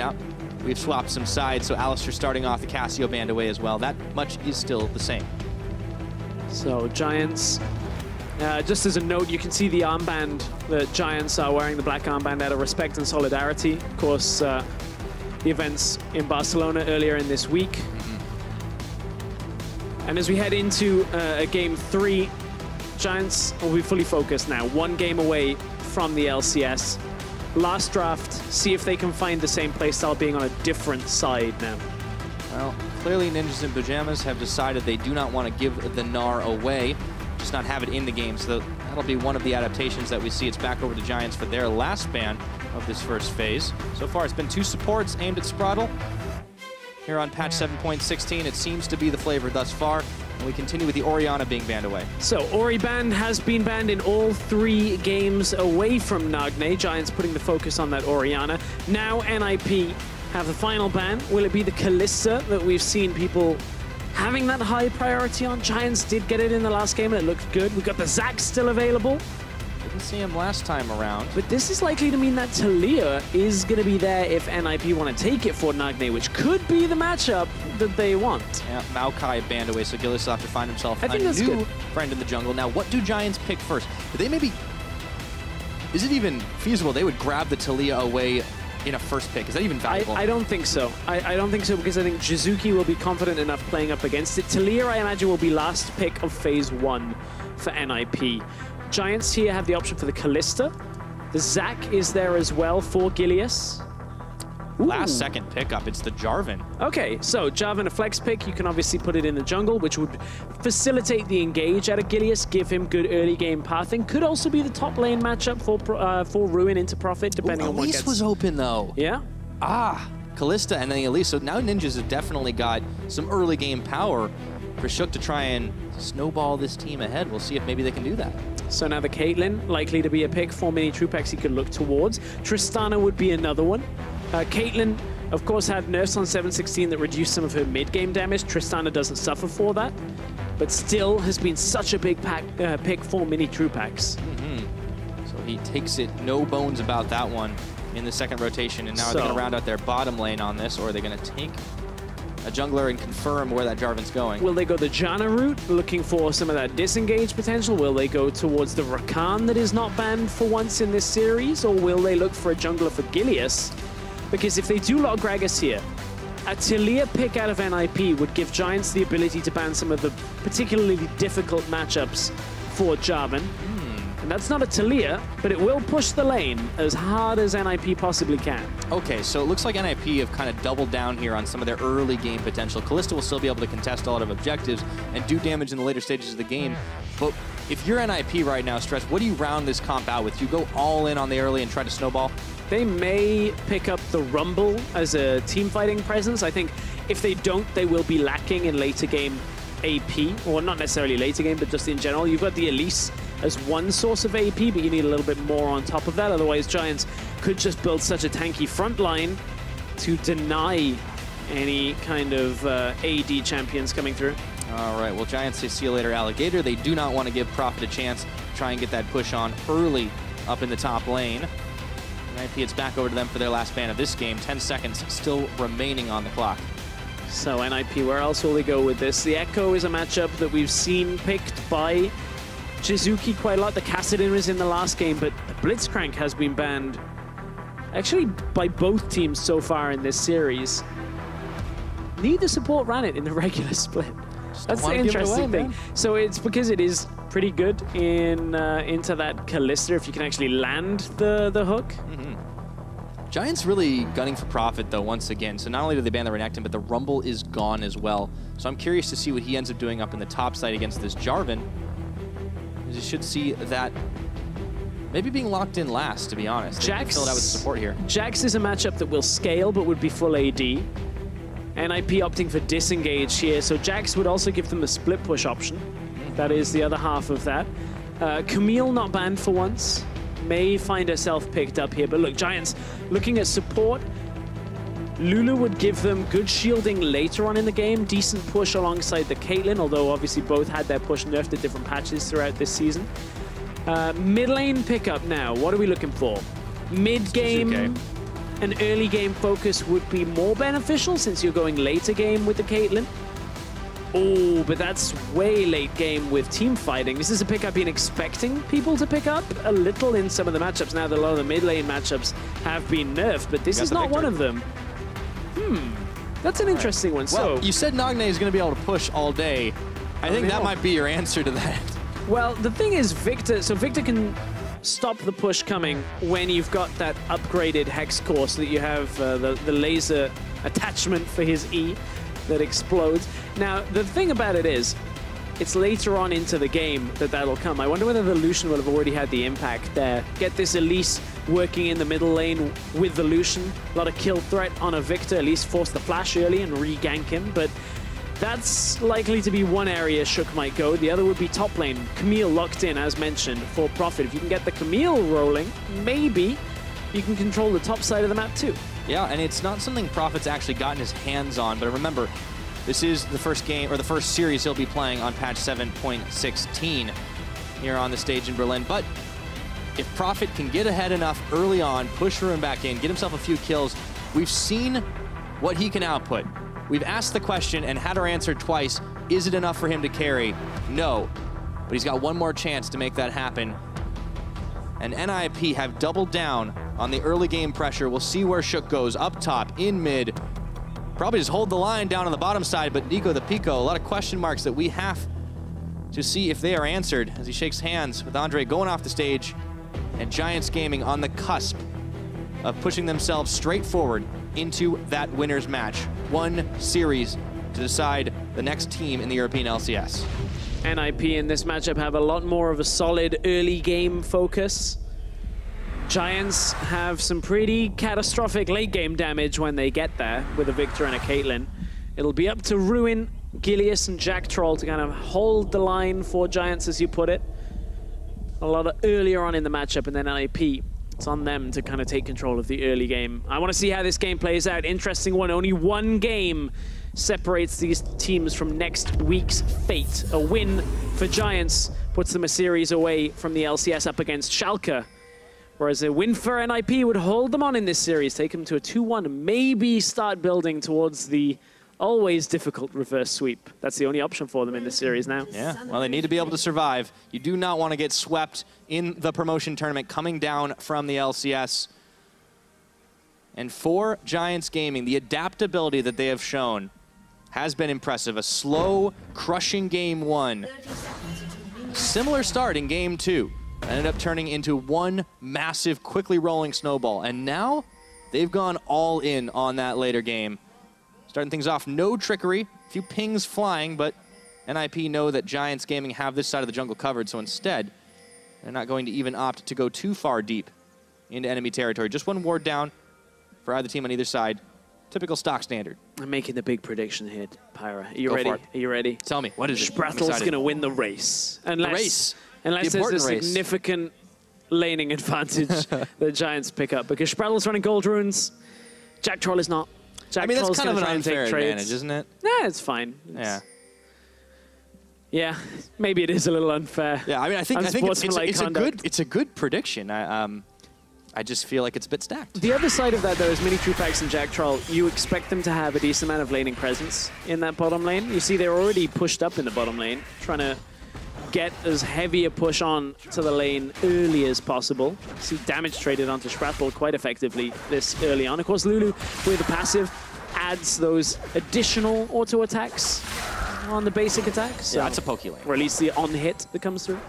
out. We've swapped some sides, so Alistair starting off the Cassio band away as well. That much is still the same. So Giants, just as a note, you can see the armband that Giants are wearing, the black armband, out of respect and solidarity. Of course, the events in Barcelona earlier in this week. And as we head into a game 3, Giants will be fully focused now. 1 game away from the LCS. Last draft, see if they can find the same playstyle being on a different side now. Well, clearly Ninjas in Pyjamas have decided they do not want to give the Gnar away, just not have it in the game. So that'll be one of the adaptations that we see. It's back over to Giants for their last ban of this first phase. So far, it's been 2 supports aimed at Sprattel. Here on patch 7.16, it seems to be the flavor thus far. And we continue with the Orianna being banned away. So Ori banned has been banned in all 3 games away from Nagne. Giants putting the focus on that Orianna. Now NIP have the final ban. Will it be the Kalista that we've seen people having that high priority on? Giants did get it in the last game and it looked good. We've got the Zac still available. Didn't see him last time around. But this is likely to mean that Taliyah is going to be there if NIP want to take it for Nagne, which could be the matchup that they want. Yeah, Maokai banned away, so Gilius will have to find himself a new friend in the jungle. Now, what do Giants pick first? Do they maybe... Is it even feasible they would grab the Taliyah away in a first pick? Is that even valuable? I don't think so. I don't think so, because I think Jiizuke will be confident enough playing up against it. Taliyah, I imagine, will be last pick of phase 1 for NIP. Giants here have the option for the Kalista. The Zac is there as well for Gilius. Last second pickup, it's the Jarvan. Okay, so Jarvan, a flex pick. You can obviously put it in the jungle, which would facilitate the engage out of Gilius, give him good early game pathing. Could also be the top lane matchup for Ruin into Profit, depending on what gets... Elise was open, though. Yeah? Ah, Kalista and then the Elise. So now Ninjas have definitely got some early game power for HeaQ to try and snowball this team ahead. We'll see if maybe they can do that. So now the Caitlyn, likely to be a pick for Minitroupax he could look towards. Tristana would be another one. Caitlyn, of course, had nerfs on 7.16 that reduced some of her mid-game damage. Tristana doesn't suffer for that, but still has been such a big pick for Minitroupax. So he takes it, no bones about that one in the second rotation. And now are they going to round out their bottom lane on this, or are they going to take a jungler and confirm where that Jarvan's going? Will they go the Janna route, looking for some of that disengage potential? Will they go towards the Rakan that is not banned for once in this series? Or will they look for a jungler for Gilius? Because if they do lock Gragas here, a Taliyah pick out of NIP would give Giants the ability to ban some of the particularly difficult matchups for Jarvan. And that's not a Taliyah, but it will push the lane as hard as NIP possibly can. Okay, so it looks like NIP have kind of doubled down here on some of their early game potential. Kalista will still be able to contest a lot of objectives and do damage in the later stages of the game. But if you're NIP right now, Stretch, what do you round this comp out with? Do you go all in on the early and try to snowball? They may pick up the Rumble as a team fighting presence. I think if they don't, they will be lacking in later game AP, or not necessarily later game, but just in general. You've got the Elise as one source of AP, but you need a little bit more on top of that. Otherwise, Giants could just build such a tanky front line to deny any kind of AD champions coming through. All right, well, Giants say see you later, alligator. They do not want to give Profit a chance to try and get that push on early up in the top lane. NIP, it's back over to them for their last ban of this game. 10 seconds still remaining on the clock. So NIP, where else will they go with this? The Echo is a matchup that we've seen picked by Jiizuke quite a lot. The Kassadin was in the last game, but the Blitzcrank has been banned actually by both teams so far in this series. Neither support ran it in the regular split. That's the interesting thing. So it's because it is pretty good in into that Kalista if you can actually land the hook. Giants really gunning for Profit, though, once again. So not only do they ban the Renekton, but the Rumble is gone as well. So I'm curious to see what he ends up doing up in the top side against this Jarvan. You should see that maybe being locked in last, to be honest. Jax filled out with support here. Jax is a matchup that will scale, but would be full AD. NIP opting for disengage here, so Jax would also give them the split push option. That is the other half of that. Camille not banned for once. May find herself picked up here, but look, Giants looking at support. Lulu would give them good shielding later on in the game, decent push alongside the Caitlyn, although obviously both had their push nerfed at different patches throughout this season. Mid lane pickup now, what are we looking for? Mid game, an early game focus would be more beneficial since you're going later game with the Caitlyn. Oh, but that's way late game with team fighting. This is a pick I've been expecting people to pick up a little in some of the matchups. Now that a lot of the mid lane matchups have been nerfed, but this is not one of them. That's an interesting one. Well, so you said Nagne is going to be able to push all day. I think that might be your answer to that. Well, the thing is, Viktor can stop the push coming when you've got that upgraded Hex core, so that you have the laser attachment for his E that explodes. Now, the thing about it is, it's later on into the game that that'll come. I wonder whether the Lucian will have already had the impact there. Get this Elise working in the middle lane with the Lucian. A lot of kill threat on a Viktor. Elise forced the flash early and re-gank him, but that's likely to be one area Shook might go. The other would be top lane. Camille locked in, as mentioned, for Profit. If you can get the Camille rolling, maybe you can control the top side of the map too. Yeah, and it's not something Profit's actually gotten his hands on, but remember, this is the first game, or the first series he'll be playing on patch 7.16 here on the stage in Berlin. But if Profit can get ahead enough early on, push Ruin back in, get himself a few kills, we've seen what he can output. We've asked the question and had our answer twice. Is it enough for him to carry? No. But he's got one more chance to make that happen. And NIP have doubled down on the early game pressure. We'll see where Shook goes. Up top, in mid. Probably just hold the line down on the bottom side, but Nico the Pico, a lot of question marks that we have to see if they are answered as he shakes hands with Andre going off the stage, and Giants Gaming on the cusp of pushing themselves straight forward into that winner's match. One series to decide the next team in the European LCS. NIP in this matchup have a lot more of a solid early game focus. Giants have some pretty catastrophic late game damage when they get there with a Viktor and a Caitlyn. It'll be up to Ruin, Gilius, and Jactroll to kind of hold the line for Giants, as you put it. A lot of earlier on in the matchup, and then NIP, it's on them to kind of take control of the early game. I want to see how this game plays out. Interesting one. Only one game separates these teams from next week's fate. A win for Giants puts them a series away from the LCS up against Schalke. Whereas a win for NIP would hold them on in this series, take them to a 2-1, maybe start building towards the always difficult reverse sweep. That's the only option for them in this series now. Yeah, well, they need to be able to survive. You do not want to get swept in the promotion tournament coming down from the LCS. And for Giants Gaming, the adaptability that they have shown has been impressive. A slow, crushing game one. Similar start in game two. Ended up turning into one massive, quickly rolling snowball. And now they've gone all in on that later game. Starting things off, no trickery, a few pings flying, but NIP know that Giants Gaming have this side of the jungle covered, so instead, they're not going to even opt to go too far deep into enemy territory. Just one ward down for either team on either side. Typical stock standard. I'm making the big prediction here, Pyra. Are you ready? Are you ready? Tell me, what is it? Sprattel's going to win the race. Unless there's a significant laning advantage that Giants pick up. Because Sprattel's running gold runes, Jactroll is not. I mean, that's kind of an unfair advantage, isn't it? Nah, it's fine. Yeah, maybe it is a little unfair. Yeah, I mean, I think it's a good prediction. I just feel like it's a bit stacked. The other side of that, though, is Minitroupax and Jactroll. You expect them to have a decent amount of laning presence in that bottom lane. You see, they're already pushed up in the bottom lane, trying to get as heavy a push on to the lane early as possible. See damage traded onto Sprattel quite effectively this early on. Of course, Lulu with the passive adds those additional auto attacks on the basic attacks. So, yeah, that's a pokey lane. Or at least the on-hit that comes through.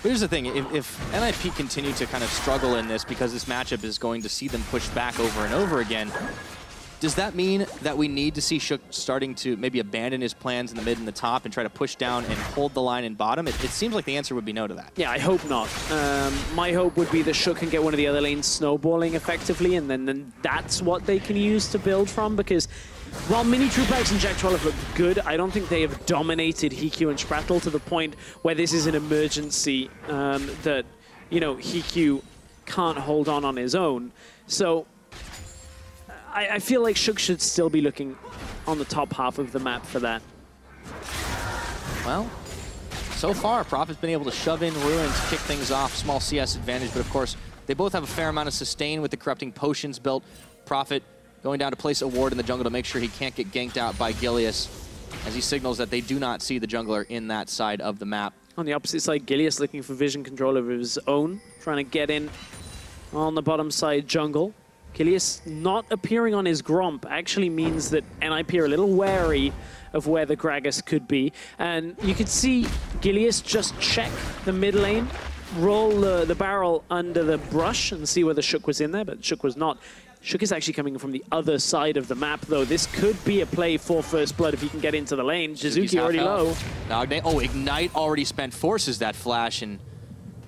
But here's the thing, if NIP continue to kind of struggle in this because this matchup is going to see them pushed back over and over again, does that mean that we need to see Shook starting to maybe abandon his plans in the mid and the top and try to push down and hold the line in bottom? It seems like the answer would be no to that. Yeah, I hope not. My hope would be that Shook can get one of the other lanes snowballing effectively, and then that's what they can use to build from, because while Minitroupax and Jactroll have looked good, I don't think they have dominated HeaQ and Sprattel to the point where this is an emergency that, you know, HeaQ can't hold on his own. So I feel like Shook should still be looking on the top half of the map for that. Well, so far, Profit's been able to shove in Ruins, kick things off, small CS advantage, but of course, They both have a fair amount of sustain with the corrupting potions built. Prophet going down to place a ward in the jungle to make sure he can't get ganked out by Gilius, as he signals that they do not see the jungler in that side of the map. On the opposite side, Gilius looking for vision control of his own, trying to get in on the bottom side jungle. Gilius not appearing on his Gromp actually means that NIP are a little wary of where the Gragas could be. And you could see Gilius just check the mid lane, roll the barrel under the brush and see whether Shook was in there, but Shook was not. Shook is actually coming from the other side of the map, though. This could be a play for First Blood if he can get into the lane. Jiizuke already low. Nagne, oh, Ignite already spent, forces that flash, and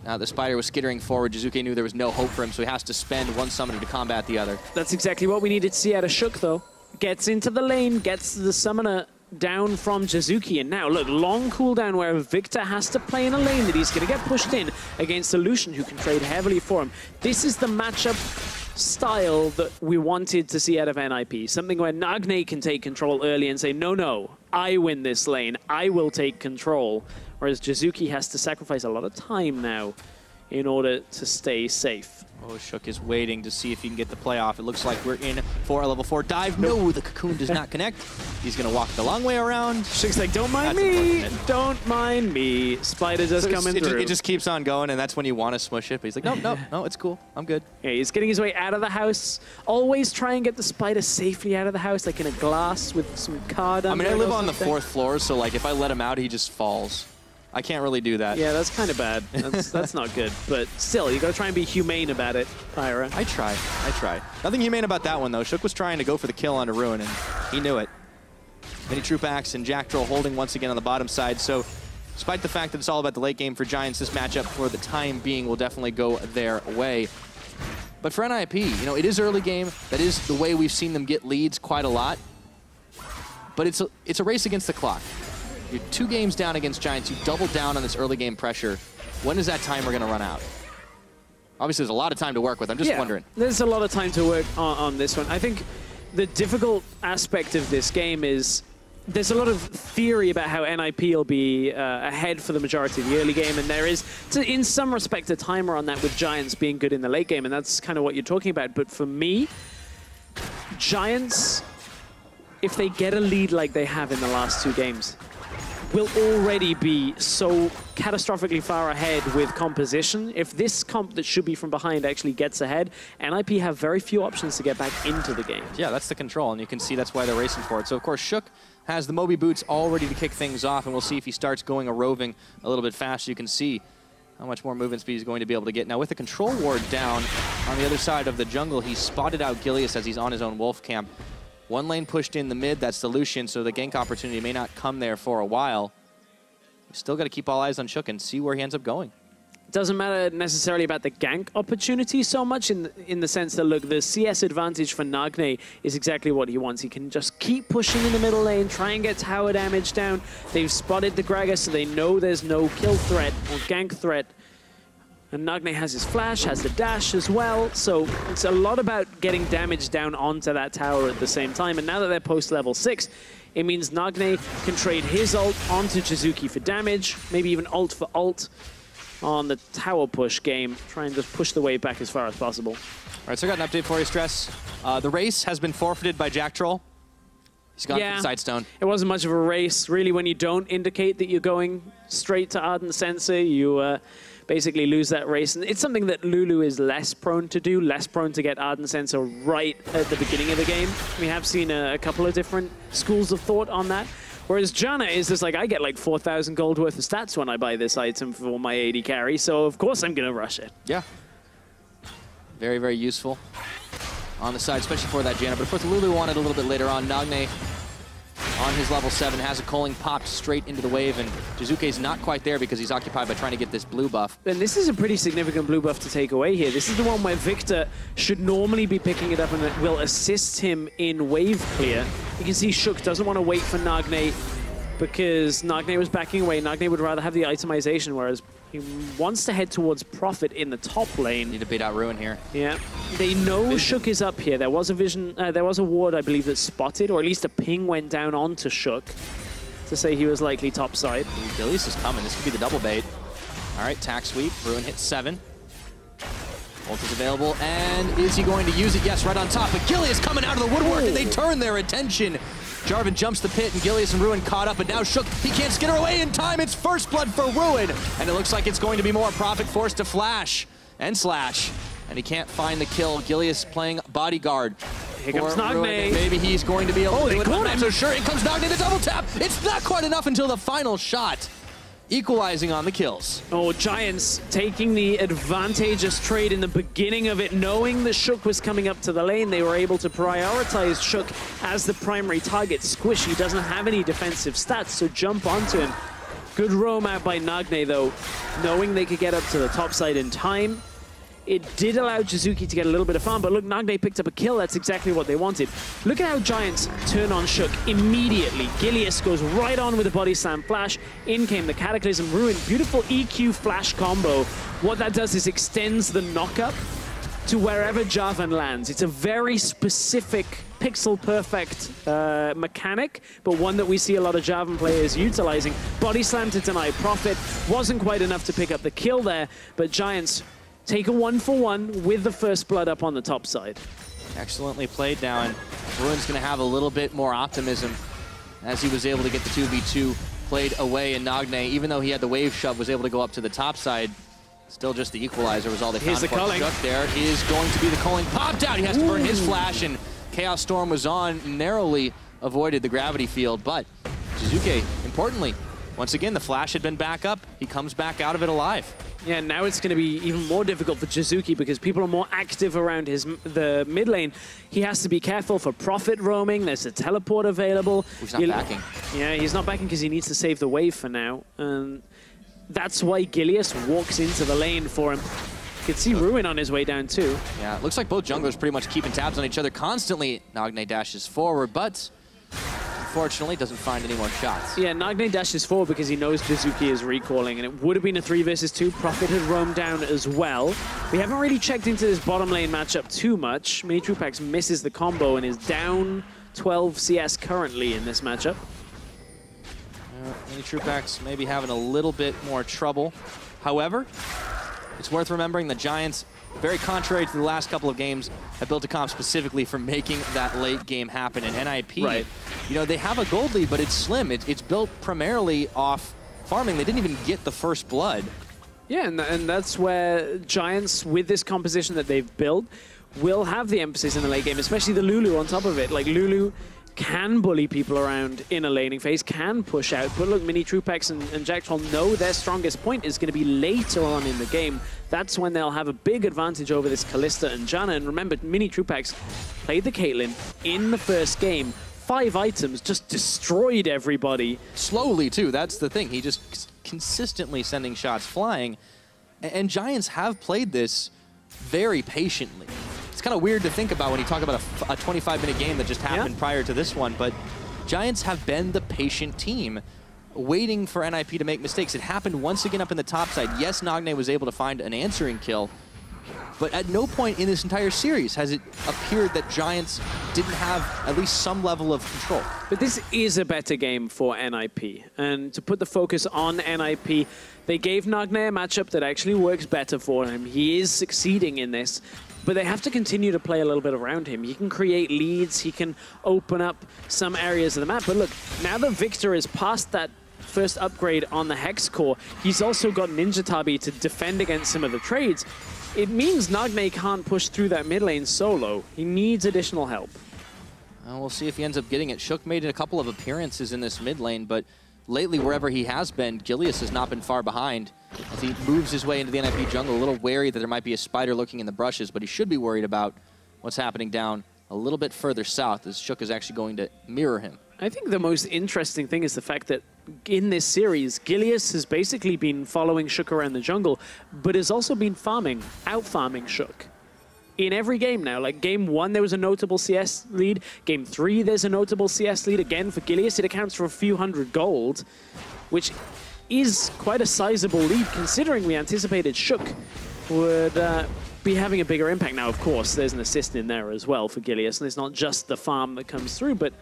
now the Spider was skittering forward. Jiizuke knew there was no hope for him, so he has to spend one summoner to combat the other. That's exactly what we needed to see out of Shook, though. Gets into the lane, gets the summoner down from Jiizuke, and now, look, long cooldown where Viktor has to play in a lane that he's going to get pushed in against a Lucian who can trade heavily for him. This is the matchup style that we wanted to see out of NIP. Something where Nagne can take control early and say, no, no, I win this lane, I will take control. Whereas Jiizuke has to sacrifice a lot of time now in order to stay safe. Oh, Shook is waiting to see if he can get the play off. It looks like we're in for a level 4 dive. No, the cocoon does not connect. He's going to walk the long way around. Shook's like, don't mind me, don't mind me. Spider just coming through. It just keeps on going, and that's when you want to smush it. But he's like, no, it's cool. I'm good. Yeah, he's getting his way out of the house. Always try and get the Spider safely out of the house, like in a glass with some card under. I mean, I live on the 4th floor, so like if I let him out, he just falls. I can't really do that. Yeah, that's kind of bad. That's not good. But still, you got to try and be humane about it, Pyra. I try. Nothing humane about that one, though. Shook was trying to go for the kill onto Ruin, and he knew it. Minitroupax and Jactroll holding once again on the bottom side. So, despite the fact that it's all about the late game for Giants, this matchup for the time being will definitely go their way. But for NIP, you know, it is early game. That is the way we've seen them get leads quite a lot. But it's a race against the clock. You're 2 games down against Giants. You double down on this early game pressure. When is that timer going to run out? Obviously, there's a lot of time to work with. I'm just wondering. There's a lot of time to work on this one. I think the difficult aspect of this game is there's a lot of theory about how NIP will be ahead for the majority of the early game, and there is, in some respect, a timer on that with Giants being good in the late game, and that's kind of what you're talking about. But for me, Giants, if they get a lead like they have in the last 2 games, will already be so catastrophically far ahead with composition. If this comp that should be from behind actually gets ahead, NIP have very few options to get back into the game. Yeah, that's the control, and you can see that's why they're racing for it. So, of course, Shook has the Moby boots all ready to kick things off, and we'll see if he starts going a roving a little bit faster. You can see how much more movement speed he's going to be able to get. Now, with the control ward down on the other side of the jungle, he's spotted out Gilius as he's on his own wolf camp. 1 lane pushed in the mid, that's the Lucian, so the gank opportunity may not come there for a while. You still got to keep all eyes on Shook and see where he ends up going. Doesn't matter necessarily about the gank opportunity so much in the sense that, look, the CS advantage for Nagne is exactly what he wants. He can just keep pushing in the middle lane, try and get tower damage down. They've spotted the Gragas, so they know there's no kill threat or gank threat. And Nagne has his flash, has the dash as well, so it's a lot about getting damage down onto that tower at the same time. And now that they're post-level 6, it means Nagne can trade his ult onto Jiizuke for damage, maybe even ult for ult on the tower push game, try and just push the wave back as far as possible. All right, so I got an update for you, Stress. The race has been forfeited by Jactroll. He's gone for the Sightstone. It wasn't much of a race. Really, when you don't indicate that you're going straight to Ardent Sensor, you basically lose that race. And it's something that Lulu is less prone to do, less prone to get Ardent Sensor right at the beginning of the game. We have seen a couple of different schools of thought on that. Whereas Janna is just like, I get like 4,000 gold worth of stats when I buy this item for my AD carry, so of course I'm going to rush it. Yeah. Very, very useful on the side, especially for that Janna. But of course, Lulu wanted a little bit later on. Nagne on his level 7 has a culling popped straight into the wave, and Jiizuke's not quite there because he's occupied by trying to get this blue buff. And this is a pretty significant blue buff to take away here. This is the one where Viktor should normally be picking it up and it will assist him in wave clear. You can see Shook doesn't want to wait for Nagne because Nagne was backing away. Nagne would rather have the itemization, whereas he wants to head towards Prophet in the top lane. Need to beat out Ruin here. Yeah. They know Shook is up here. There was a vision, there was a ward, I believe, that spotted, or at least a ping went down onto Shook to say he was likely topside. Elise is coming. This could be the double bait. All right, tack sweep. Ruin hits 7. Ult is available, and is he going to use it? Yes, right on top. But Gilius coming out of the woodwork, and they turn their attention. Jarvan jumps the pit, and Gilius and Ruin caught up, but now Shook, he can't skitter away in time. It's first blood for Ruin, and it looks like it's going to be more. Prophet forced to flash and slash, and he can't find the kill. Gilius playing bodyguard. Here comes Nagne. Maybe he's going to be able to do it. I'm not so sure. In comes Nagne, the double tap. It's not quite enough until the final shot. Equalizing on the kills. Oh, Giants taking the advantageous trade in the beginning of it, knowing that Shook was coming up to the lane. They were able to prioritize Shook as the primary target. Squishy doesn't have any defensive stats, so jump onto him. Good roam out by Nagne, though, knowing they could get up to the top side in time. It did allow Jiizuke to get a little bit of farm, but look, Nagne picked up a kill. That's exactly what they wanted. Look at how Giants turn on Shook immediately. Gilius goes right on with a body slam flash. In came the Cataclysm Ruin. Beautiful EQ flash combo. What that does is extends the knockup to wherever Jarvan lands. It's a very specific pixel-perfect mechanic, but one that we see a lot of Jarvan players utilizing. Body slam to deny Prophet. Wasn't quite enough to pick up the kill there, but Giants take a 1-for-1 with the first blood up on the top side. Excellently played now, and Ruin's going to have a little bit more optimism as he was able to get the 2v2 played away, and Nagne, even though he had the wave shove, was able to go up to the top side. Still just the equalizer was all they found. Here's the culling. There is going to be the culling. Popped out. He has to burn his flash, and Chaos Storm was on, narrowly avoided the gravity field, but Jiizuke, importantly, once again, the flash had been back up. He comes back out of it alive. Yeah, now it's going to be even more difficult for Jiizuke because people are more active around the mid lane. He has to be careful for Prophet roaming. There's a teleport available. He's not backing. Yeah, he's not backing because he needs to save the wave for now. And that's why Gilius walks into the lane for him. You could see Ruin on his way down too. Yeah, it looks like both junglers pretty much keeping tabs on each other constantly. Nagne dashes forward, but unfortunately doesn't find any more shots. Yeah, Nagne dashes forward because he knows Jiizuke is recalling, and it would have been a 3 versus 2. Prophet had roamed down as well. We haven't really checked into this bottom lane matchup too much. Minitroupax misses the combo and is down 12 CS currently in this matchup. Minitroupax maybe having a little bit more trouble. However, it's worth remembering the Giants, very contrary to the last couple of games, have built a comp specifically for making that late game happen. And NIP, right, you know, they have a gold lead, but it's slim. It's built primarily off farming. They didn't even get the first blood. Yeah, and that's where Giants, with this composition that they've built, will have the emphasis in the late game, especially the Lulu on top of it. Like, Lulu can bully people around in a laning phase, can push out, but look, Minitroupax and Jactroll know their strongest point is going to be later on in the game. That's when they'll have a big advantage over this Kalista and Janna. And remember, Minitroupax played the Caitlyn in the first game. 5 items, just destroyed everybody. Slowly, too. That's the thing. He just consistently sending shots flying. And Giants have played this very patiently. It's kind of weird to think about when you talk about a 25-minute game that just happened prior to this one, but Giants have been the patient team, waiting for NIP to make mistakes. It happened once again up in the top side. Yes, Nagne was able to find an answering kill, but at no point in this entire series has it appeared that Giants didn't have at least some level of control. But this is a better game for NIP, and to put the focus on NIP, they gave Nagne a matchup that actually works better for him. He is succeeding in this, but they have to continue to play a little bit around him. He can create leads, he can open up some areas of the map, but look, now that Viktor is past that first upgrade on the Hex core, he's also got Ninja Tabi to defend against some of the trades. It means Nagne can't push through that mid lane solo. He needs additional help. We'll see if he ends up getting it. Shook made a couple of appearances in this mid lane, but lately, wherever he has been, Gilius has not been far behind as he moves his way into the NIP jungle. A little wary that there might be a spider lurking in the brushes, but he should be worried about what's happening down a little bit further south, as Shook is actually going to mirror him. I think the most interesting thing is the fact that in this series, Gilius has basically been following Shook around the jungle, but has also been out-farming Shook. In every game now, like game 1, there was a notable CS lead. Game 3, there's a notable CS lead again for Gilius. It accounts for a few hundred gold, which is quite a sizable lead considering we anticipated Shook would be having a bigger impact. Now, of course, there's an assist in there as well for Gilius, and it's not just the farm that comes through, but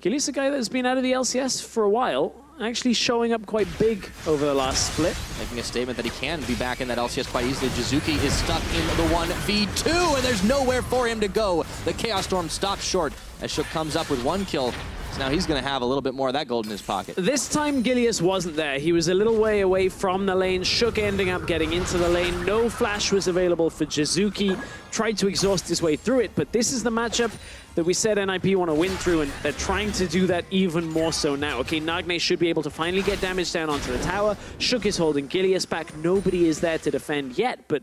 Gilius, a guy that's been out of the LCS for a while, actually showing up quite big over the last split. Making a statement that he can be back in that LCS quite easily. Jiizuke is stuck in the 1v2, and there's nowhere for him to go. The Chaos Storm stops short as HeaQ comes up with 1 kill. So now he's going to have a little bit more of that gold in his pocket. This time, Gilius wasn't there. He was a little way away from the lane. HeaQ ending up getting into the lane. No flash was available for Jiizuke. Tried to exhaust his way through it, but this is the matchup that we said NIP want to win through, and they're trying to do that even more so now. Okay, Nagne should be able to finally get damage down onto the tower. HeaQ is holding Gilius back. Nobody is there to defend yet, but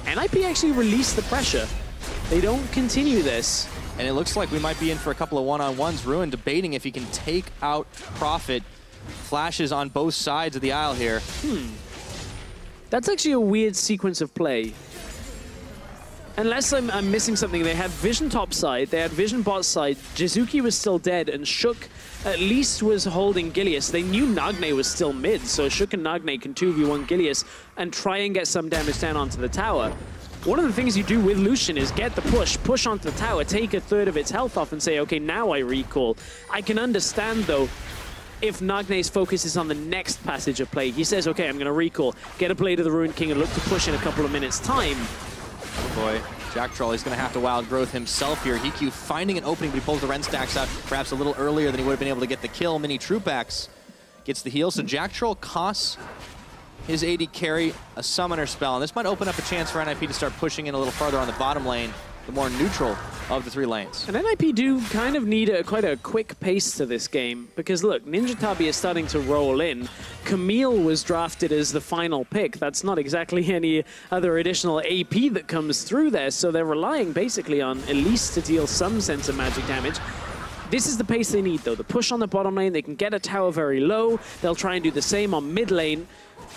NIP actually released the pressure. They don't continue this. And it looks like we might be in for a couple of one-on-ones. Ruin debating if he can take out Prophet. Flashes on both sides of the aisle here. That's actually a weird sequence of play. Unless I'm missing something, they had vision top side, they had vision bot side, Jiizuke was still dead, and HeaQ at least was holding Gilius. They knew Nagne was still mid, so HeaQ and Nagne can 2v1 Gilius and try and get some damage down onto the tower. One of the things you do with Lucian is get the push onto the tower, take a third of its health off and say, okay, now I recall. I can understand, though, if Nagne's focus is on the next passage of play. He says, okay, I'm going to recall, get a Blade of the Ruined King and look to push in a couple of minutes' time. Oh boy, Jactroll is going to have to wild growth himself here. HeaQ finding an opening, but he pulls the Ren stacks out perhaps a little earlier than he would have been able to get the kill. Minitroupax gets the heal, so Jactroll costs his AD carry a summoner spell, and this might open up a chance for NIP to start pushing in a little further on the bottom lane, the more neutral of the 3 lanes. And NIP do kind of need quite a quick pace to this game, because look, Ninja Tabi is starting to roll in. Camille was drafted as the final pick. That's not exactly any other additional AP that comes through there, so they're relying basically on Elise to deal some sense of magic damage. This is the pace they need, though. The push on the bottom lane, they can get a tower very low. They'll try and do the same on mid lane.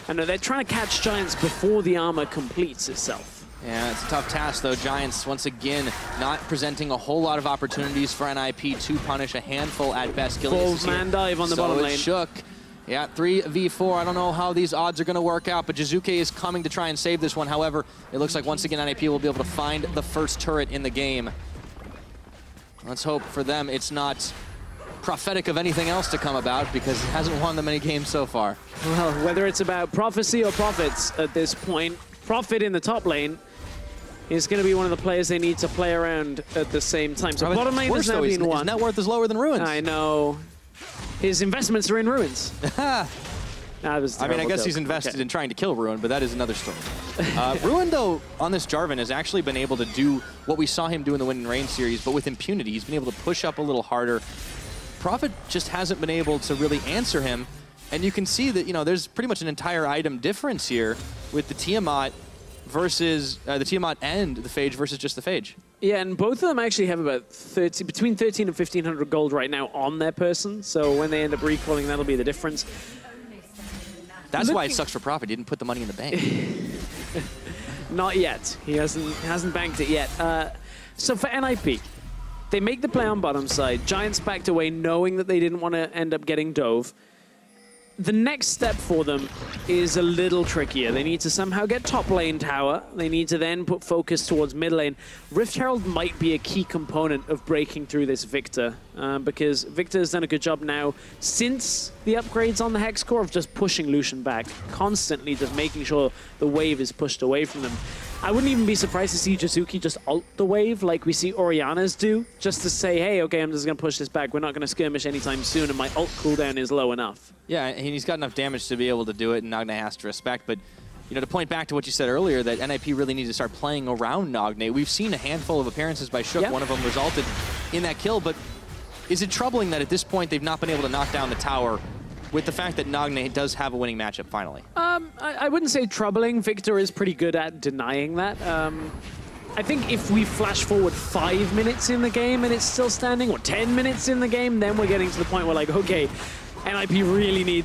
And they're trying to catch Giants before the armor completes itself. Yeah, it's a tough task, though. Giants, once again, not presenting a whole lot of opportunities for NIP to punish, a handful at best. Full man dive on the bottom lane. HeaQ. Yeah, 3v4. I don't know how these odds are going to work out, but Jiizuke is coming to try and save this one. However, it looks like once again NIP will be able to find the first turret in the game. Let's hope for them it's not prophetic of anything else to come about, because it hasn't won them many games so far. Well, whether it's about prophecy or prophets at this point, Prophet in the top lane is going to be one of the players they need to play around at the same time. So bottom lane has now been won. His net worth is lower than Ruin's. I know. His investments are in Ruins. I mean, I guess he's invested in trying to kill Ruin, but that is another story. Ruin, though, on this Jarvan has actually been able to do what we saw him do in the Wind and Rain series, but with impunity. He's been able to push up a little harder. Prophet just hasn't been able to really answer him, and you can see that, you know, there's pretty much an entire item difference here with the Tiamat versus the Tiamat and the Phage versus just the Phage. Yeah, and both of them actually have about between 13 and 1,500 gold right now on their person, so when they end up recalling, that'll be the difference. That's why it sucks for Prophet. He didn't put the money in the bank. Not yet. He hasn't banked it yet. So for NIP, they make the play on bottom side. Giants backed away knowing that they didn't want to end up getting dove. The next step for them is a little trickier. They need to somehow get top lane tower. They need to then put focus towards mid lane. Rift Herald might be a key component of breaking through this Viktor, because Viktor has done a good job now since the upgrades on the Hex core of just pushing Lucian back, constantly just making sure the wave is pushed away from them. I wouldn't even be surprised to see Jiizuke just ult the wave like we see Orianna's do, just to say, hey, okay, I'm just going to push this back. We're not going to skirmish anytime soon, and my ult cooldown is low enough. Yeah, and he's got enough damage to be able to do it, and Nagne has to respect. But, you know, to point back to what you said earlier, that NIP really needs to start playing around Nagne. We've seen a handful of appearances by HeaQ. Yep. One of them resulted in that kill, but is it troubling that at this point they've not been able to knock down the tower with the fact that Nagne does have a winning matchup finally? I wouldn't say troubling. Viktor is pretty good at denying that. I think if we flash forward 5 minutes in the game and it's still standing, or 10 minutes in the game, then we're getting to the point where, like, okay, NIP really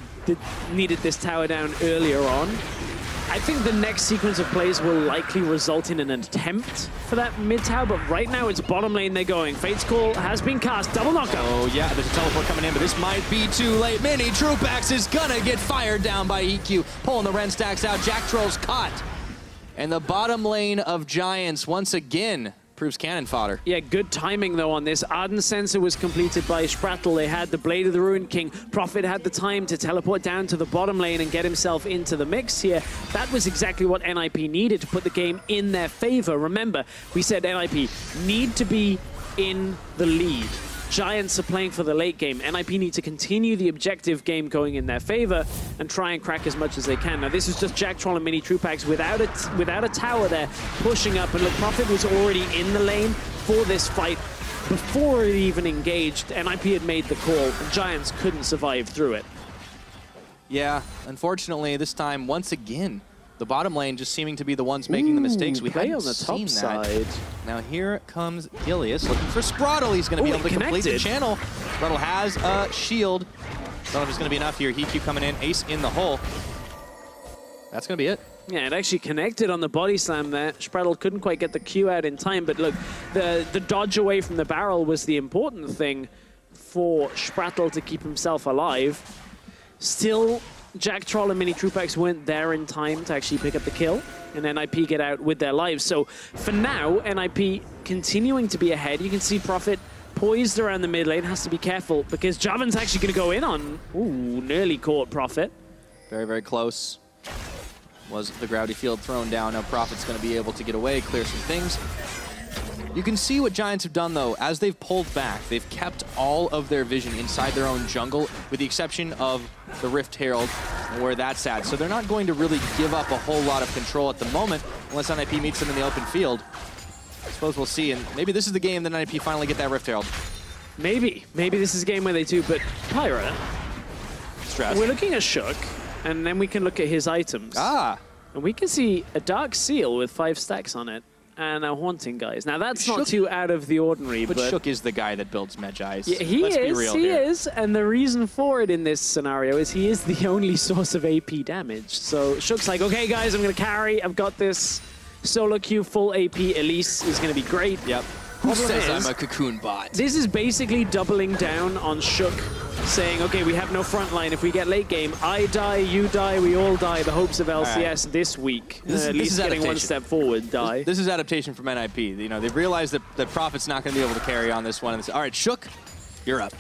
needed this tower down earlier on. I think the next sequence of plays will likely result in an attempt for that mid tower, but right now it's bottom lane they're going. Fate's Call has been cast, double knockup. Oh yeah, there's a teleport coming in, but this might be too late. Minitroupax is gonna get fired down by HeaQ, pulling the Ren stacks out. Jactroll's caught. And the bottom lane of Giants once again proves cannon fodder. Yeah, good timing, though, on this. Ardent Sensor was completed by Sprattel. They had the Blade of the Ruined King. Prophet had the time to teleport down to the bottom lane and get himself into the mix here. That was exactly what NIP needed to put the game in their favor. Remember, we said NIP need to be in the lead. Giants are playing for the late game. NIP need to continue the objective game going in their favor and try and crack as much as they can. Now, this is just Jactroll and Minitroupax without a tower there, pushing up. And look, Prophet was already in the lane for this fight before it even engaged. NIP had made the call, and Giants couldn't survive through it. Yeah, unfortunately, this time, once again, the bottom lane just seeming to be the ones making the mistakes. We play hadn't on the top seen side. that. Now here comes Gilius looking for Sprattel. He's going to be able to complete the channel. Sprattel has a shield. Don't know if it's going to be enough here. HeaQ coming in, ace in the hole. That's going to be it. Yeah, it actually connected on the body slam there. Sprattel couldn't quite get the Q out in time, but look, the dodge away from the barrel was the important thing for Sprattel to keep himself alive. Still, Jactroll and Minitroupax weren't there in time to actually pick up the kill, and NIP get out with their lives. So for now, NIP continuing to be ahead. You can see Prophet poised around the mid lane, has to be careful because Jarvan's actually going to go in on, nearly caught Prophet. Very, very close. Was the gravity field thrown down. Now Prophet's going to be able to get away, clear some things. You can see what Giants have done, though. As they've pulled back, they've kept all of their vision inside their own jungle, with the exception of the Rift Herald, where that's at. So they're not going to really give up a whole lot of control at the moment, unless NIP meets them in the open field. I suppose we'll see, and maybe this is the game that NIP finally get that Rift Herald. Maybe this is a game where they do, but Pyra, Stress. We're looking at HeaQ, and then we can look at his items. Ah! And we can see a Dark Seal with 5 stacks on it. And a Haunting, guys. Now, that's not too out of the ordinary, but HeaQ is the guy that builds Medjai's. Yeah, he is, and the reason for it in this scenario is he is the only source of AP damage. So HeaQ's like, okay, guys, I'm going to carry. I've got this. Solo queue, full AP. Elise is going to be great. Yep. Who says I'm a cocoon bot? This is basically doubling down on HeaQ, saying, okay, we have no front line. If we get late game, I die, you die, we all die. The hopes of LCS this week. At least getting one step forward, die. This is adaptation from NIP. You know, they've realized that Prophet's not going to be able to carry on this one. All right, HeaQ, you're up.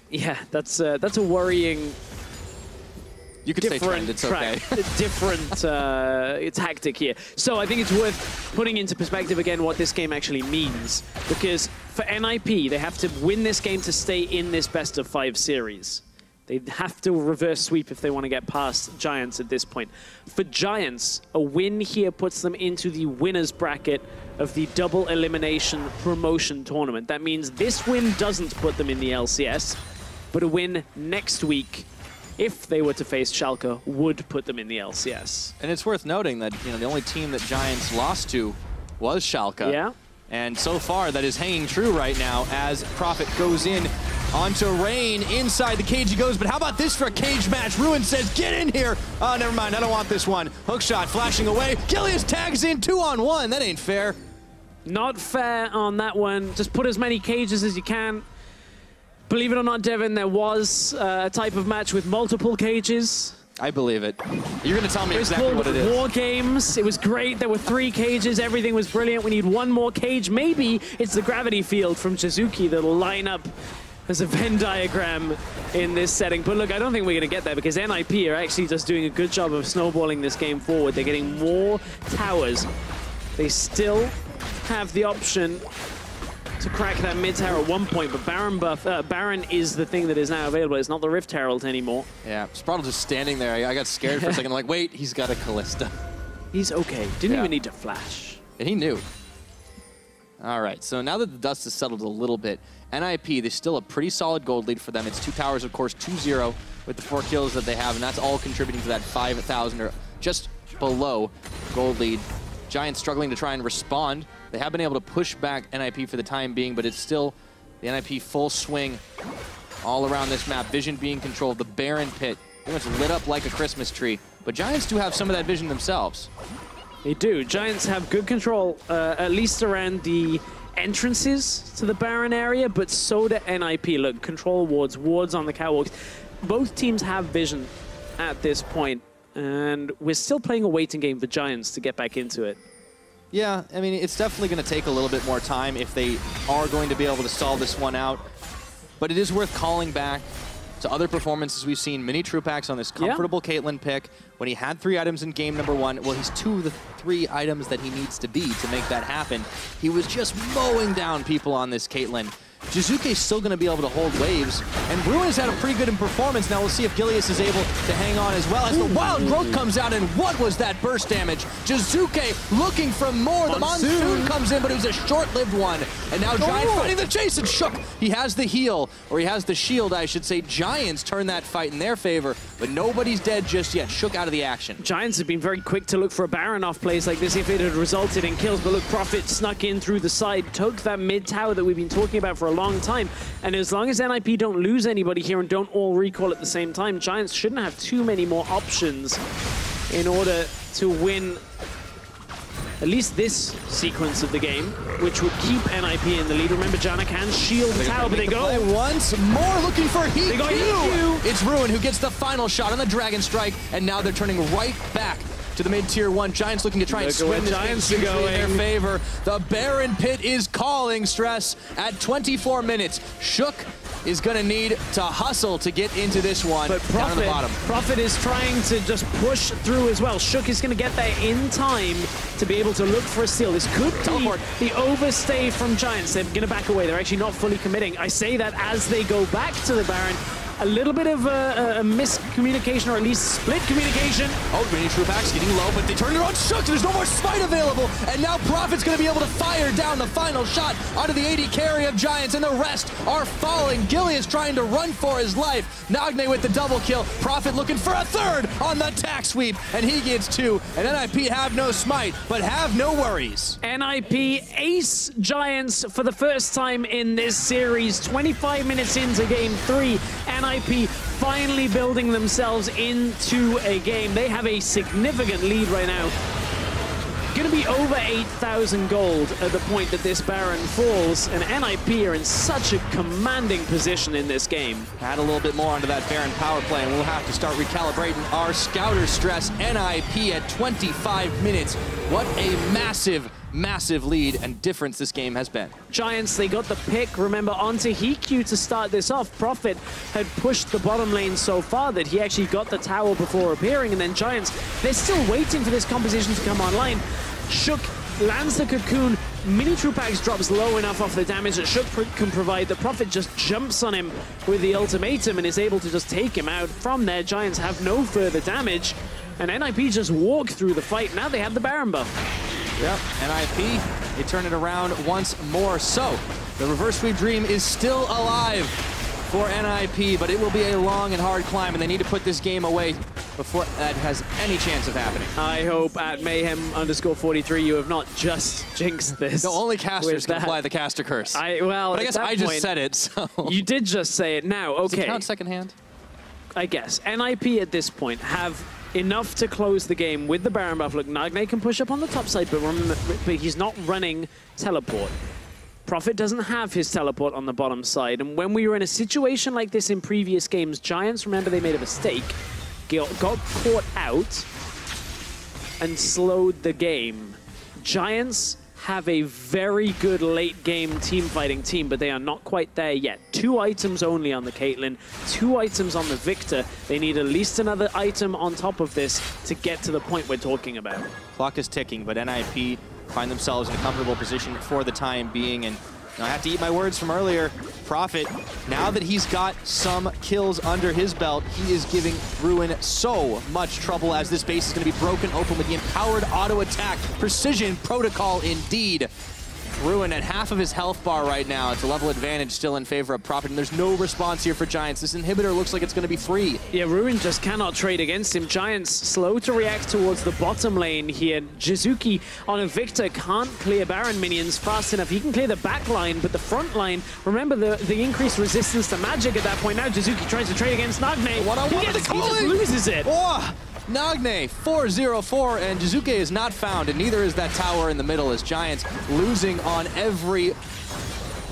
Yeah, that's a worrying... You could say trend, it's okay. different tactic here. So I think it's worth putting into perspective again what this game actually means. Because for NIP, they have to win this game to stay in this best-of-5 series. They have to reverse sweep if they want to get past Giants at this point. For Giants, a win here puts them into the winner's bracket of the double elimination promotion tournament. That means this win doesn't put them in the LCS, but a win next week, if they were to face Schalke, would put them in the LCS. And it's worth noting that, you know, the only team that Giants lost to was Schalke. Yeah. And so far, that is hanging true right now as Prophet goes in onto Rain. Inside the cage he goes, but how about this for a cage match? Ruin says, get in here. Oh, never mind, I don't want this one. Hookshot flashing away. Gilius tags in 2-on-1. That ain't fair. Not fair on that one. Just put as many cages as you can. Believe it or not, Devin, there was a type of match with multiple cages. I believe it. You're going to tell me exactly what it is. War Games. It was great. There were 3 cages. Everything was brilliant. We need 1 more cage. Maybe it's the gravity field from Jiizuke that'll line up as a Venn diagram in this setting. But look, I don't think we're going to get there because NIP are actually just doing a good job of snowballing this game forward. They're getting more towers. They still have the option to crack that mid tower at one point, but Baron is the thing that is now available. It's not the Rift Herald anymore. Yeah, Sprattel just standing there. I got scared for a second. I'm like, wait, he's got a Kalista. He's okay. Didn't even need to flash. And he knew. All right, so now that the dust has settled a little bit, NIP, there's still a pretty solid gold lead for them. It's 2 towers, of course, 2-0 with the 4 kills that they have, and that's all contributing to that 5,000 or just below gold lead. Giants struggling to try and respond. They have been able to push back NIP for the time being, but it's still the NIP full swing all around this map. Vision being controlled, the Baron pit pretty much lit up like a Christmas tree. But Giants do have some of that vision themselves. They do. Giants have good control, at least around the entrances to the Baron area, but so do NIP. Look, control wards on the catwalks. Both teams have vision at this point, and we're still playing a waiting game for Giants to get back into it. Yeah, I mean, it's definitely going to take a little bit more time if they are going to be able to solve this one out. But it is worth calling back to other performances we've seen. Minitroupax on this comfortable Caitlyn pick when he had 3 items in game number 1. Well, he's 2 of the 3 items that he needs to be to make that happen. He was just mowing down people on this Caitlyn. Jiizuke is still going to be able to hold waves, and Ruin has had a pretty good performance. Now we'll see if Gilius is able to hang on as well as the wild growth comes out, and what was that burst damage? Jiizuke looking for more. The Monsoon comes in, but it was a short-lived one. And now Giants fighting the chase, and HeaQ, he has the heal, or he has the shield, I should say. Giants turn that fight in their favor, but nobody's dead just yet. HeaQ out of the action. Giants have been very quick to look for a Baron off plays like this if it had resulted in kills, but look, Prophet snuck in through the side, took that mid tower that we've been talking about for a long time, and as long as NIP don't lose anybody here and don't all recall at the same time, Giants shouldn't have too many more options in order to win at least this sequence of the game, which would keep NIP in the lead. Remember, Janna can shield the tower, but they go once more looking for HeaQ. They got HeaQ. It's Ruin who gets the final shot on the Dragon Strike, and now they're turning right back to the mid-tier 1. Giants looking to try and swim this Giants in their favor. The Baron Pit is calling, Stress, at 24 minutes. HeaQ is going to need to hustle to get into this one. But down on the bottom. Prophet is trying to just push through as well. HeaQ is going to get there in time to be able to look for a steal. This could be the overstay from Giants. They're going to back away. They're actually not fully committing. I say that as they go back to the Baron. A little bit of a miscommunication, or at least split communication. Oh, Minitroupax getting low, but they turn it on HeaQ. There's no more smite available, and now Prophet's going to be able to fire down the final shot onto the AD carry of Giants, and the rest are falling. Gilius trying to run for his life. Nagne with the double kill. Prophet looking for a third on the tack sweep, and he gets 2. And NIP have no smite, but have no worries. NIP ace Giants for the first time in this series. 25 minutes into game 3. NIP finally building themselves into a game. They have a significant lead right now. Going to be over 8,000 gold at the point that this Baron falls, and NIP are in such a commanding position in this game. Add a little bit more onto that Baron power play, and we'll have to start recalibrating our scouter stress. NIP at 25 minutes. What a massive lead and difference this game has been. Giants, they got the pick, remember, onto HeaQ to start this off. Prophet had pushed the bottom lane so far that he actually got the tower before appearing, and then Giants, they're still waiting for this composition to come online. HeaQ lands the cocoon. Minitroupax drops low enough off the damage that HeaQ can provide. The Prophet just jumps on him with the ultimatum and is able to just take him out. From there, Giants have no further damage, and NIP just walk through the fight. Now they have the Baron buff. Yep, NIP, they turn it around once more. So, the reverse sweep dream is still alive for NIP, but it will be a long and hard climb, and they need to put this game away before that has any chance of happening. I hope at Mayhem_43 you have not just jinxed this. The only casters can apply the caster curse. But I guess I just said it, so... You did just say it now, okay. Does it count second hand? I guess. NIP at this point have enough to close the game with the Baron buff. Look, Nagne can push up on the top side, but he's not running teleport. Prophet doesn't have his teleport on the bottom side, and when we were in a situation like this in previous games, Giants, remember, they made a mistake, got caught out, and slowed the game. Giants have a very good late game team fighting team, but they are not quite there yet. 2 items only on the Caitlyn, 2 items on the Viktor. They need at least another item on top of this to get to the point we're talking about. Clock is ticking, but NIP find themselves in a comfortable position for the time being, and I have to eat my words from earlier. Prophet, now that he's got some kills under his belt, he is giving Ruin so much trouble as this base is going to be broken open with the empowered auto attack. Precision protocol indeed. Ruin at half of his health bar right now. It's a level advantage still in favor of Prophet, and there's no response here for Giants. This inhibitor looks like it's going to be free. Yeah, Ruin just cannot trade against him. Giants slow to react towards the bottom lane here. Jiizuke on a Viktor can't clear Baron minions fast enough. He can clear the back line, but the front line, remember the increased resistance to magic at that point. Now Jiizuke tries to trade against Nagne. He just loses it. Oh! Nagne, 4-0-4, and Jiizuke is not found, and neither is that tower in the middle, as Giants losing on every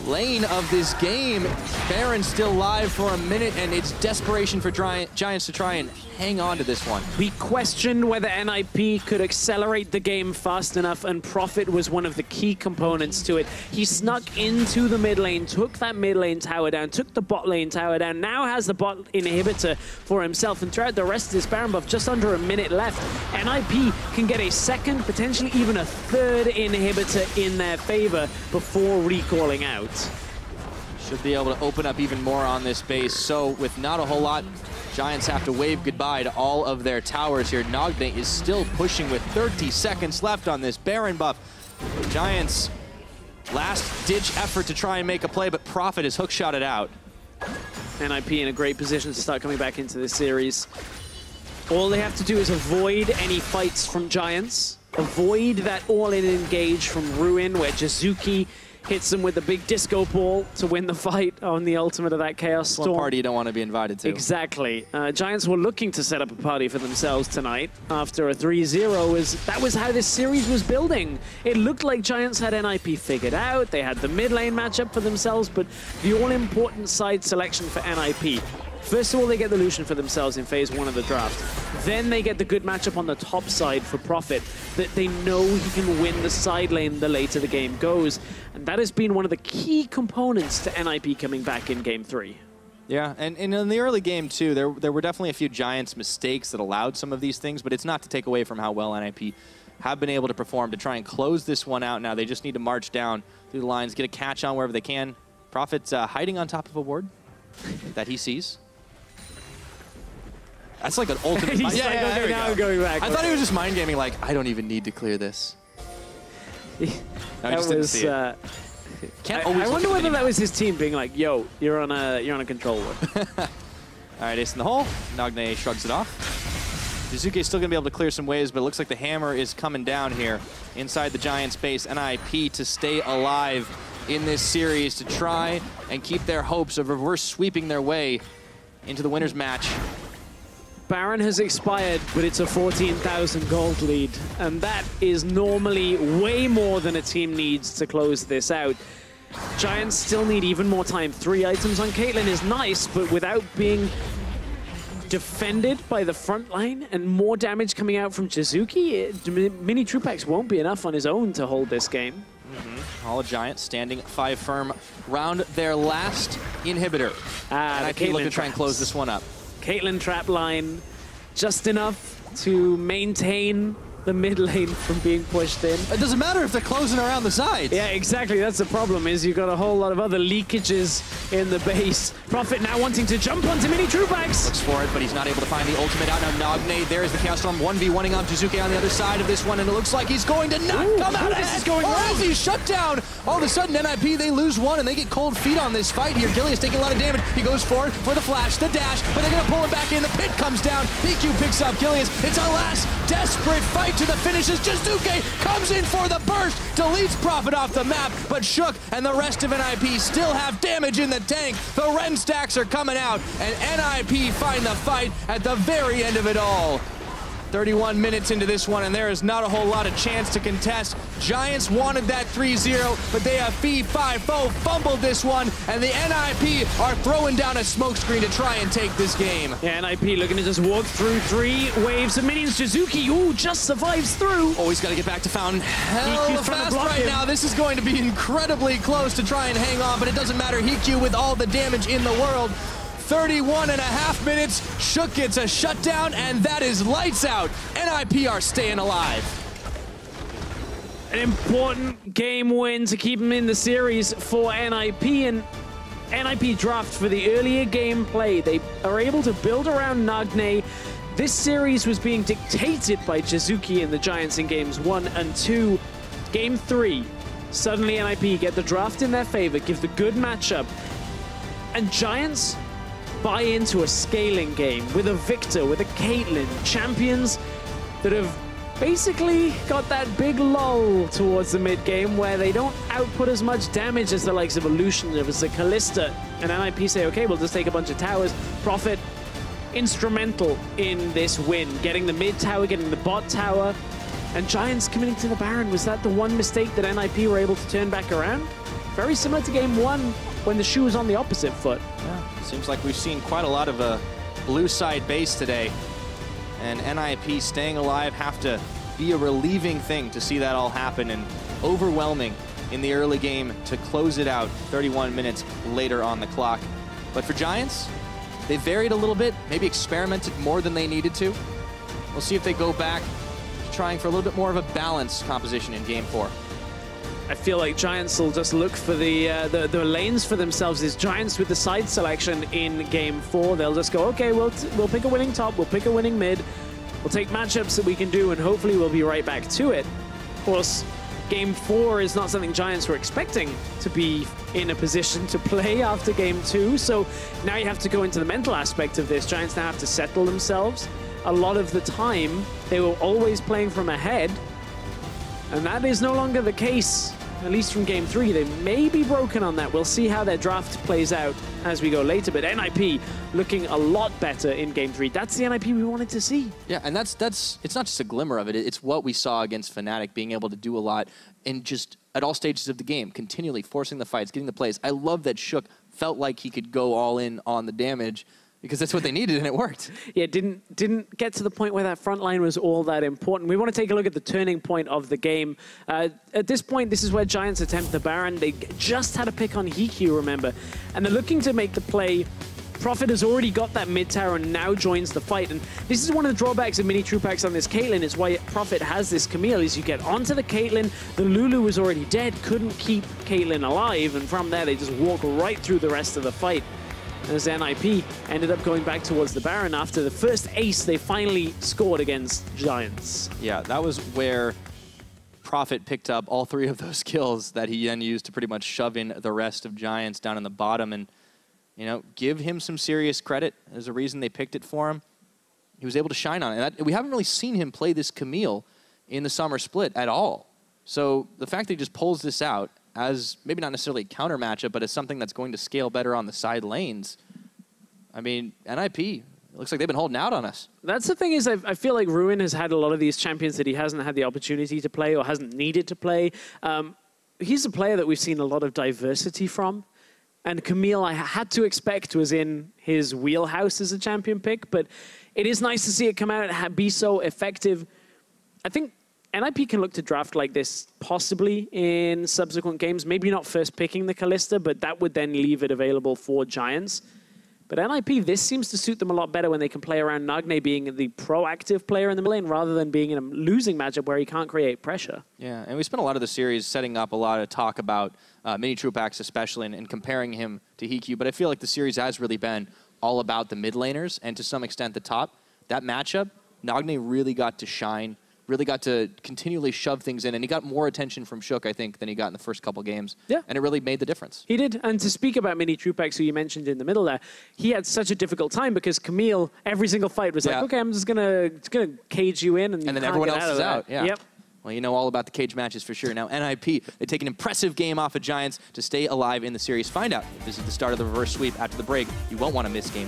lane of this game. Baron still live for a minute, and it's desperation for Giants to try and hang on to this one. We questioned whether NIP could accelerate the game fast enough, and Prophet was one of the key components to it. He snuck into the mid lane, took that mid lane tower down, took the bot lane tower down, now has the bot inhibitor for himself, and throughout the rest of this Baron buff, just under a minute left, NIP can get a second, potentially even a third inhibitor in their favor before recalling out. Should be able to open up even more on this base. So with not a whole lot, Giants have to wave goodbye to all of their towers here. Nagne is still pushing with 30 seconds left on this Baron buff. Giants, last-ditch effort to try and make a play, but Prophet is hookshotted out. NIP in a great position to start coming back into this series. All they have to do is avoid any fights from Giants, avoid that all-in engage from Ruin, where Jiizuke hits them with a big disco ball to win the fight on the ultimate of that Chaos Storm. One party you don't want to be invited to. Exactly. Giants were looking to set up a party for themselves tonight after a 3-0. That was how this series was building. It looked like Giants had NIP figured out. They had the mid lane matchup for themselves, but the all-important side selection for NIP. First of all, they get the Lucian for themselves in phase 1 of the draft. Then they get the good matchup on the top side for Prophet, that they know he can win the side lane the later the game goes. And that has been one of the key components to NIP coming back in Game 3. Yeah, and in the early game, too, there were definitely a few Giants mistakes that allowed some of these things, but it's not to take away from how well NIP have been able to perform to try and close this one out now. They just need to march down through the lines, get a catch on wherever they can. Prophet's hiding on top of a ward that he sees. That's like an ultimate. He's yeah, now going back. I thought he was just mind gaming, like, I don't even need to clear this. No, that was. I wonder whether that was his team being like, "Yo, you're on a controller." All right, ace in the hole. Nagne shrugs it off. Jiizuke is still going to be able to clear some waves, but it looks like the hammer is coming down here inside the Giants' base. NIP to stay alive in this series to try and keep their hopes of reverse sweeping their way into the winner's match. Baron has expired, but it's a 14,000 gold lead, and that is normally way more than a team needs to close this out. Giants still need even more time. 3 items on Caitlyn is nice, but without being defended by the front line and more damage coming out from Jiizuke, Minitroupax won't be enough on his own to hold this game. All Giants standing 5 firm round their last inhibitor. NIP looking to try and close this one up. Caitlyn trap line, just enough to maintain the mid lane from being pushed in. It doesn't matter if they're closing around the sides. Yeah, exactly. That's the problem, is you've got a whole lot of other leakages in the base. Prophet now wanting to jump onto Minitroupax. Looks for it, but he's not able to find the ultimate out. Now Nagne, there's the Chaos Storm 1v1ing on Jiizuke on the other side of this one, and it looks like he's going to not come out ahead. This is going wrong. He's shut down. All of a sudden, NIP, they lose one, and they get cold feet on this fight here. Gilius taking a lot of damage. He goes for it, for the flash, the dash, but they're going to pull him back in. The pit comes down. HeaQ picks up Gilius. It's a last desperate fight to the finishes. Jiizuke comes in for the burst, deletes Prophet off the map, but Shook and the rest of NIP still have damage in the tank. The Ren stacks are coming out, and NIP find the fight at the very end of it all. 31 minutes into this one, and there is not a whole lot of chance to contest. Giants wanted that 3-0, but they have fee-fi-fo fumbled this one, and the NIP are throwing down a smokescreen to try and take this game. Yeah, NIP looking to just walk through 3 waves of minions. Jiizuke, ooh, just survives through. Oh, he's got to get back to Fountain. Hell fast right now. This is going to be incredibly close to try and hang on, but it doesn't matter. HeaQ with all the damage in the world. 31.5 minutes, Shook gets a shutdown, and that is lights out. NIP are staying alive. An important game win to keep them in the series for NIP, and NIP draft for the earlier gameplay. They are able to build around Nagne. This series was being dictated by Jiizuke and the Giants in games 1 and 2. Game 3, suddenly NIP get the draft in their favor, give the good matchup, and Giants buy into a scaling game with a Viktor, with a Caitlyn, champions that have basically got that big lull towards the mid game where they don't output as much damage as the likes of a Lucian, as a Kalista, and NIP say, okay, we'll just take a bunch of towers. Prophet, instrumental in this win, getting the mid tower, getting the bot tower, and Giants committing to the Baron. Was that the one mistake that NIP were able to turn back around? very similar to game 1 when the shoe was on the opposite foot. Yeah, seems like we've seen quite a lot of blue side base today. And NIP staying alive have to be a relieving thing to see that all happen, and overwhelming in the early game to close it out 31 minutes later on the clock. But for Giants, they varied a little bit, maybe experimented more than they needed to. We'll see if they go back to trying for a little bit more of a balanced composition in game 4. I feel like Giants will just look for the lanes for themselves. Is Giants with the side selection in game 4. They'll just go, okay, we'll pick a winning top, we'll pick a winning mid, we'll take matchups that we can do, and hopefully we'll be right back to it. Of course, game 4 is not something Giants were expecting to be in a position to play after game 2. So now you have to go into the mental aspect of this. Giants now have to settle themselves. A lot of the time, they were always playing from ahead, and that is no longer the case, at least from game 3. They may be broken on that. We'll see how their draft plays out as we go later, but NIP looking a lot better in game 3. That's the NIP we wanted to see. Yeah, and it's not just a glimmer of it. It's what we saw against Fnatic, being able to do a lot and just at all stages of the game, continually forcing the fights, getting the plays. I love that HeaQ felt like he could go all in on the damage, because that's what they needed, and it worked. Yeah, didn't get to the point where that front line was all that important. We want to take a look at the turning point of the game. At this point, this is where Giants attempt the Baron. They just had a pick on HeaQ, remember, and they're looking to make the play. Prophet has already got that mid tower and now joins the fight. And this is one of the drawbacks of Minitroupax on this Caitlyn. It's why Prophet has this Camille, is you get onto the Caitlyn, the Lulu was already dead, couldn't keep Caitlyn alive, and from there they just walk right through the rest of the fight. As NIP ended up going back towards the Baron after the first ace they finally scored against Giants. Yeah, that was where Prophet picked up all 3 of those kills that he then used to pretty much shove in the rest of Giants down in the bottom. And, you know, give him some serious credit. There's a reason they picked it for him. He was able to shine on it. And we haven't really seen him play this Camille in the summer split at all. So the fact that he just pulls this out as maybe not necessarily a counter matchup, but as something that's going to scale better on the side lanes. I mean, NIP, it looks like they've been holding out on us. That's the thing, is I feel like Ruin has had a lot of these champions that he hasn't had the opportunity to play or hasn't needed to play. He's a player that we've seen a lot of diversity from. And Camille, I had to expect, was in his wheelhouse as a champion pick, but it is nice to see it come out and be so effective. I think NIP can look to draft like this possibly in subsequent games. Maybe not first picking the Kalista, but that would then leave it available for Giants. But NIP, this seems to suit them a lot better when they can play around Nagne being the proactive player in the middle lane rather than being in a losing matchup where he can't create pressure. Yeah, and we spent a lot of the series setting up a lot of talk about Minitroupax especially and comparing him to HeaQ, but I feel like the series has really been all about the mid laners and to some extent the top. That matchup, Nagne really got to shine, really got to continually shove things in, and he got more attention from HeaQ, I think, than he got in the first couple games. Yeah. And it really made the difference. He did. And to speak about Minitroupax, who you mentioned in the middle there, he had such a difficult time because Camille, every single fight was like, okay, I'm just gonna cage you in, and then everyone else is out. Yeah. Yep. Well, you know all about the cage matches for sure. Now, NIP, they take an impressive game off of Giants to stay alive in the series. Find out if this is the start of the reverse sweep after the break. You won't want to miss game